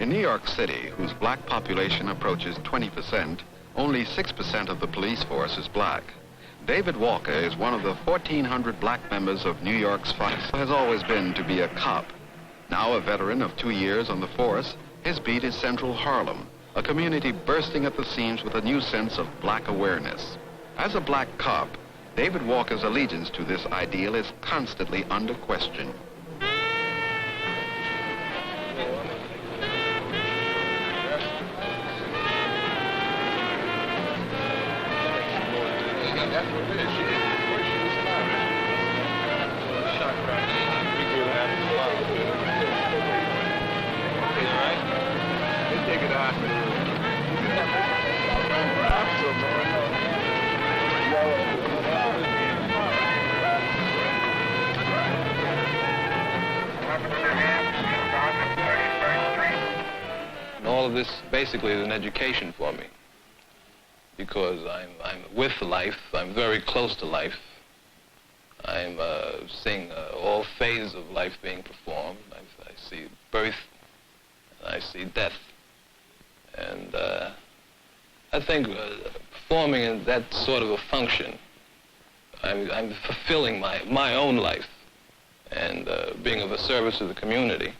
In New York City, whose black population approaches 20%, only 6% of the police force is black. David Walker is one of the 1,400 black members of New York's force. Has always been to be a cop. Now a veteran of 2 years on the force, his beat is Central Harlem, a community bursting at the seams with a new sense of black awareness. As a black cop, David Walker's allegiance to this ideal is constantly under question. All of this basically is an education for me, because I'm with life, I'm very close to life. I'm seeing all phases of life being performed. I see birth, and I see death. And I think performing in that sort of a function, I'm fulfilling my own life and being of a service to the community.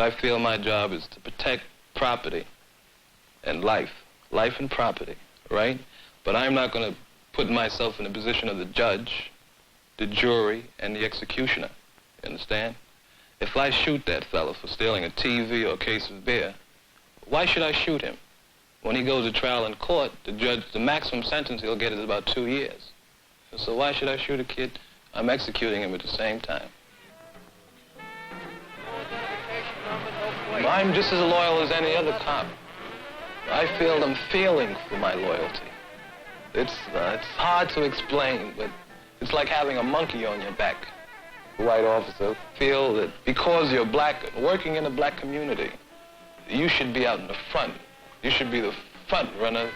I feel my job is to protect property and life and property, right? But I'm not going to put myself in the position of the judge, the jury, and the executioner, you understand? If I shoot that fellow for stealing a TV or a case of beer, why should I shoot him? When he goes to trial in court, the judge, the maximum sentence he'll get is about 2 years. So why should I shoot a kid? I'm executing him at the same time. I'm just as loyal as any other cop. I feel them feeling for my loyalty. It's hard to explain, but it's like having a monkey on your back. The white officer feel that because you're black, working in a black community, you should be out in the front. You should be the front runner.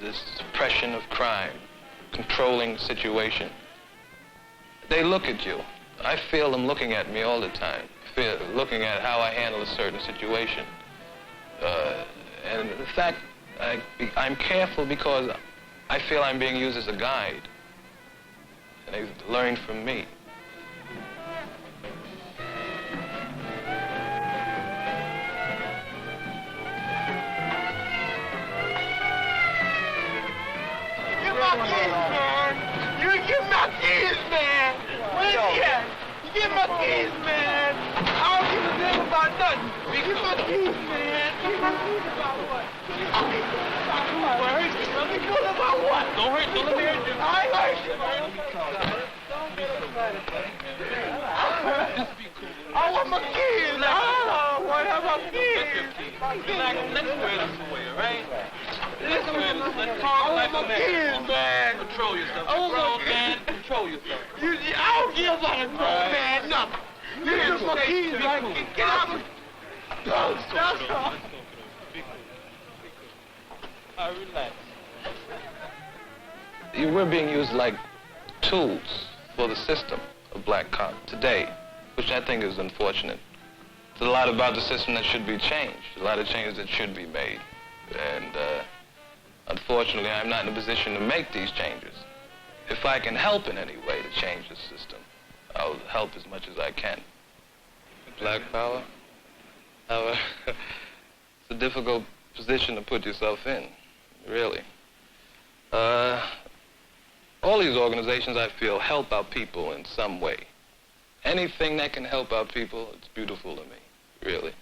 This suppression of crime, controlling situation. They look at you. I feel them looking at me all the time. Looking at how I handle a certain situation. And in fact, I'm careful because I feel I'm being used as a guide. And they've learned from me. Give my keys, man! You give my keys, man! Where's he at? You give my keys, man! I don't give a damn about nothing. Give my keys, man. Give my keys about what? Give my keys about what? Hurt you. Let me know about what? Don't hurt you. Let me hurt you. I ain't hurt you. Don't get upset. Just be cool. I want my keys. I want to have my keys. Let's wear this away, all right? Let's talk like a man. Man. Control yourself. Grown man, control yourself. I don't give about a grown man, nothing. You took my keys, like, get out of That's all. All right, relax. We're being used like tools for the system of black cop today, which I think is unfortunate. There's a lot about the system that should be changed, a lot of changes that should be made. And unfortunately, I'm not in a position to make these changes. If I can help in any way to change the system, I'll help as much as I can. Black power? It's a difficult position to put yourself in, really. All these organizations, I feel, help our people in some way. Anything that can help our people, it's beautiful to me, really.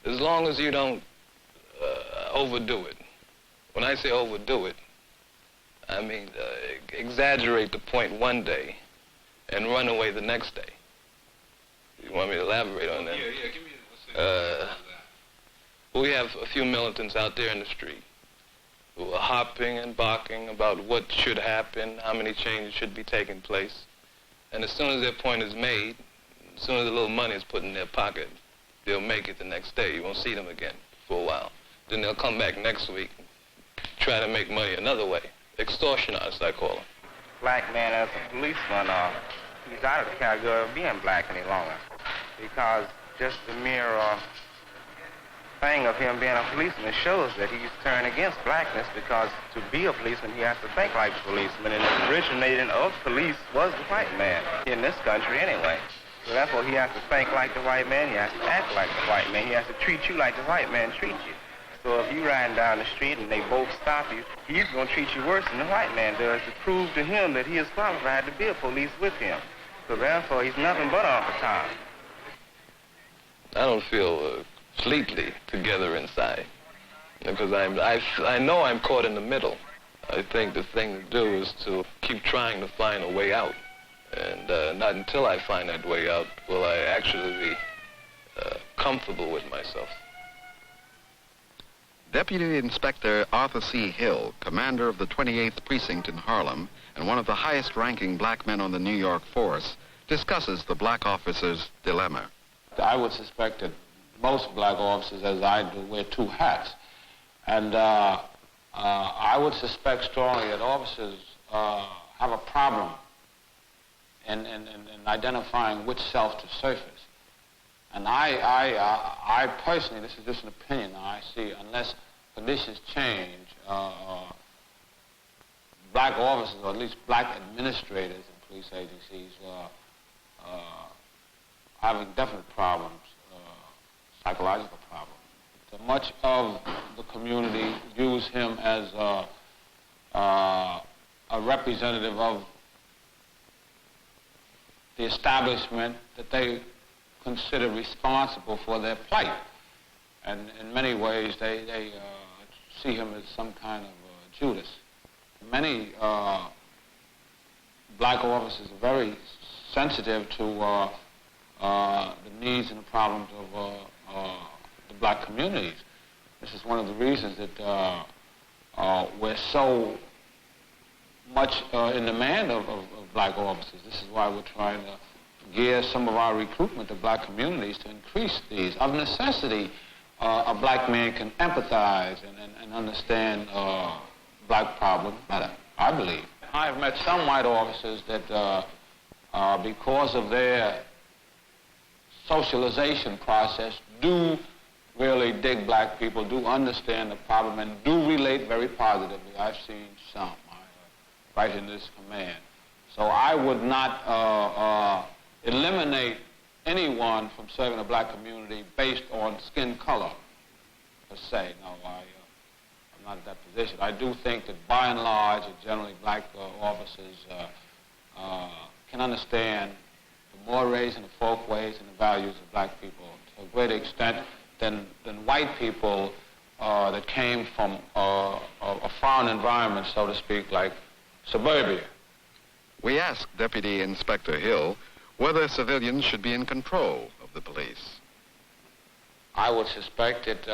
As long as you don't overdo it. When I say overdo it, I mean exaggerate the point one day and run away the next day. You want me to elaborate on that? Yeah, give me We have a few militants out there in the street who are hopping and barking about what should happen, how many changes should be taking place. And as soon as their point is made, as soon as a little money is put in their pocket, they'll make it the next day. You won't see them again for a while. Then they'll come back next week and try to make money another way. Extortion artists, I call them. Black man as a policeman, he's out of the category of being black any longer, because just the mere thing of him being a policeman shows that he's turned against blackness, because to be a policeman he has to think like a policeman, and the originating of police was the white man, in this country anyway. So therefore he has to think like the white man, he has to act like the white man, he has to treat you like the white man treats you. So if you riding down the street and they both stop you, he's going to treat you worse than the white man does to prove to him that he is qualified to be a police with him. So therefore he's nothing but off the time. I don't feel completely together inside, because I know I'm caught in the middle. I think the thing to do is to keep trying to find a way out, and not until I find that way out will I actually be comfortable with myself. Deputy Inspector Arthur C. Hill, commander of the 28th Precinct in Harlem and one of the highest-ranking black men on the New York force, discusses the black officer's dilemma. I would suspect that most black officers, as I do, wear two hats. And I would suspect strongly that officers have a problem in identifying which self to surface. And I personally, this is just an opinion, I see, unless conditions change, black officers, or at least black administrators in police agencies, having definite problems, psychological problems. So much of the community views him as a representative of the establishment that they consider responsible for their plight. And in many ways, they see him as some kind of Judas. Many black officers are very sensitive to the needs and the problems of the black communities. This is one of the reasons that we're so much in demand of black officers. This is why we're trying to gear some of our recruitment to black communities to increase these. Of necessity, a black man can empathize and understand black problems better, I believe. I've met some white officers that, because of their socialization process, do really dig black people, do understand the problem, and do relate very positively. I've seen some right in this command. So I would not eliminate anyone from serving the black community based on skin color, per se. No, I'm not in that position. I do think that by and large, generally black officers can understand the mores and the folkways and the values of black people to a greater extent than white people that came from a foreign environment, so to speak, like suburbia. We asked Deputy Inspector Hill whether civilians should be in control of the police. I would suspect that,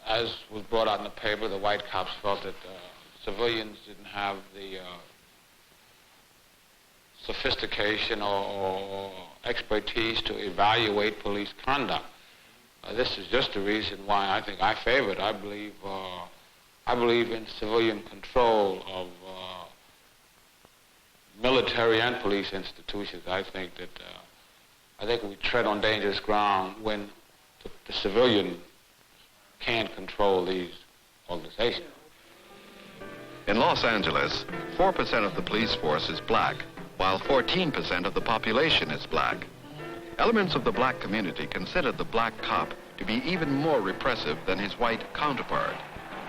as was brought out in the paper, the white cops felt that civilians didn't have the sophistication or expertise to evaluate police conduct. This is just the reason why I think I favor it. I believe in civilian control of military and police institutions. I think we tread on dangerous ground when the civilian can't control these organizations. In Los Angeles, 4% of the police force is black, while 14% of the population is black. Elements of the black community consider the black cop to be even more repressive than his white counterpart.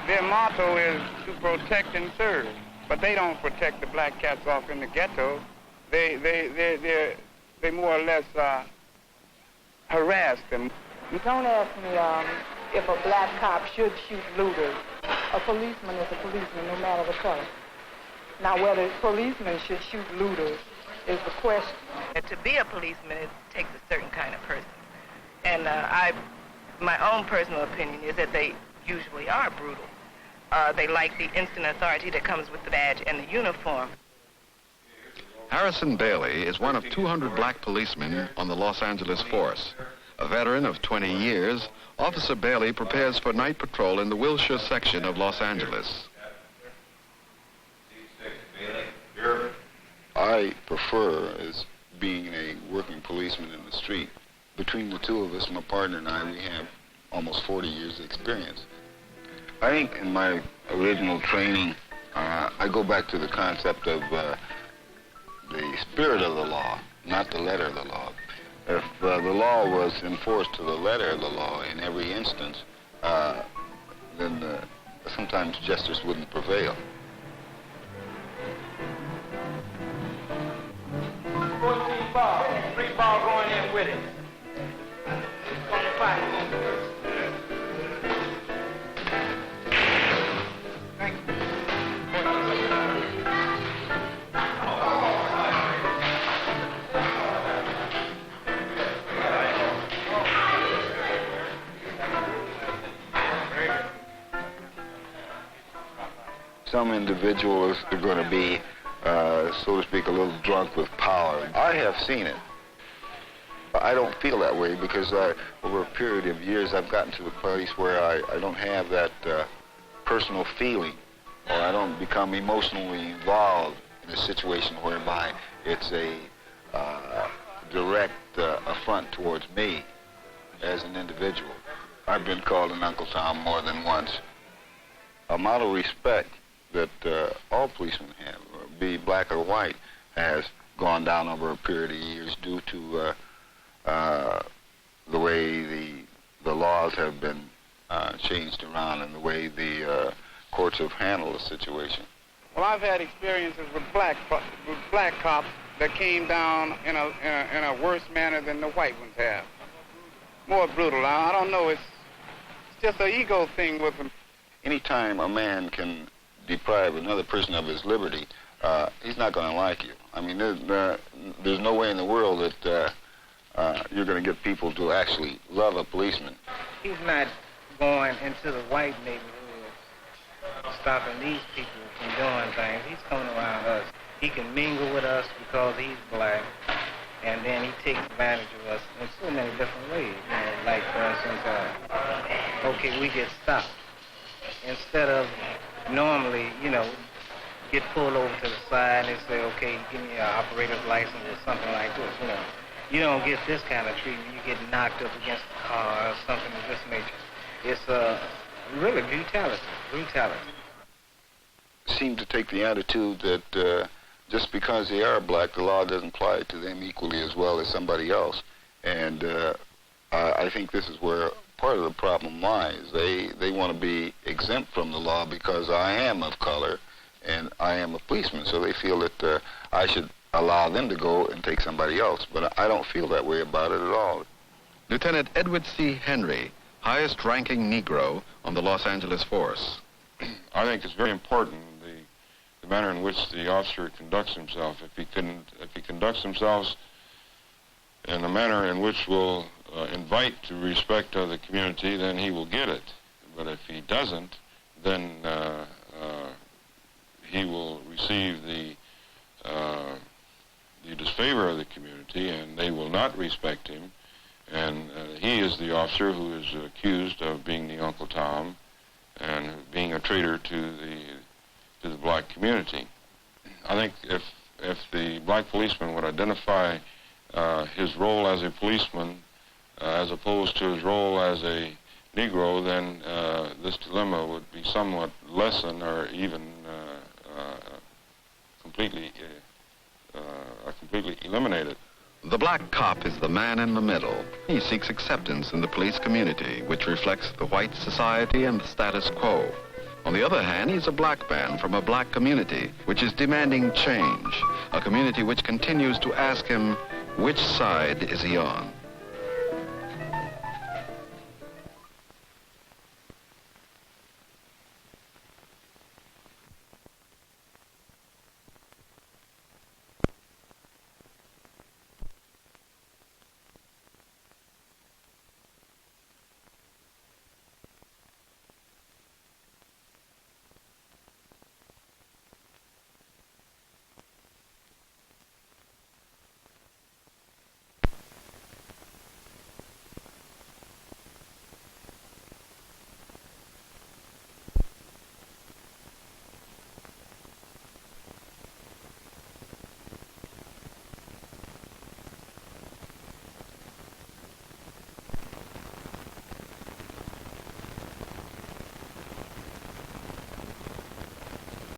Their motto is to protect and serve, but they don't protect the black cats off in the ghetto. They more or less harass them. Don't ask me if a black cop should shoot looters. A policeman is a policeman, no matter the color. Now, whether policemen should shoot looters is the question. To be a policeman, it takes a certain kind of person. And I My own personal opinion is that they usually are brutal. They like the instant authority that comes with the badge and the uniform. Harrison Bailey is one of 200 black policemen on the Los Angeles force. A veteran of 20 years, Officer Bailey prepares for night patrol in the Wilshire section of Los Angeles. I prefer as being a working policeman in the street. Between the two of us, my partner and I, we have almost 40 years of experience. I think in my original training, I go back to the concept of the spirit of the law, not the letter of the law. If the law was enforced to the letter of the law in every instance, then sometimes justice wouldn't prevail. 14 balls, 3 balls going in with it. It's going to fight. Thank you. Some individuals are going to be, so to speak, a little drunk with power. I have seen it. I don't feel that way because over a period of years I've gotten to the place where I don't have that personal feeling, or I don't become emotionally involved in a situation whereby it's a direct affront towards me as an individual. I've been called an Uncle Tom more than once. A model respect that all policemen have, be black or white, has gone down over a period of years due to the way the laws have been changed around and the way the courts have handled the situation. Well, I've had experiences with black cops that came down in a worse manner than the white ones have. More brutal. I don't know. It's just an ego thing with them. Anytime a man can deprive another person of his liberty, he's not going to like you. I mean, there's no way in the world that you're going to get people to actually love a policeman. He's not going into the white neighborhoods, stopping these people from doing things. He's coming around us. He can mingle with us because he's black, and then he takes advantage of us in so many different ways. You know, like, for instance, okay, we get stopped. Instead of normally, you know, get pulled over to the side and say, okay, give me an operator's license or something like this, you know. You don't get this kind of treatment. You get knocked up against the car or something of this nature. It's really brutality. Seem to take the attitude that just because they are black, the law doesn't apply to them equally as well as somebody else. And I think this is where part of the problem lies. They want to be exempt from the law because I am of color and I am a policeman, so they feel that I should allow them to go and take somebody else. But I don't feel that way about it at all. Lieutenant Edward C. Henry, highest-ranking Negro on the Los Angeles force. I think it's very important the manner in which the officer conducts himself. If he conducts himself in a manner in which will invite to respect of the community, then he will get it. But if he doesn't, then he will receive the disfavor of the community, and they will not respect him. And he is the officer who is accused of being the Uncle Tom and being a traitor to the black community. I think if the black policeman would identify his role as a policeman as opposed to his role as a Negro, then this dilemma would be somewhat lessened or even completely eliminated. The black cop is the man in the middle. He seeks acceptance in the police community, which reflects the white society and the status quo. On the other hand, he's a black man from a black community, which is demanding change, a community which continues to ask him, which side is he on?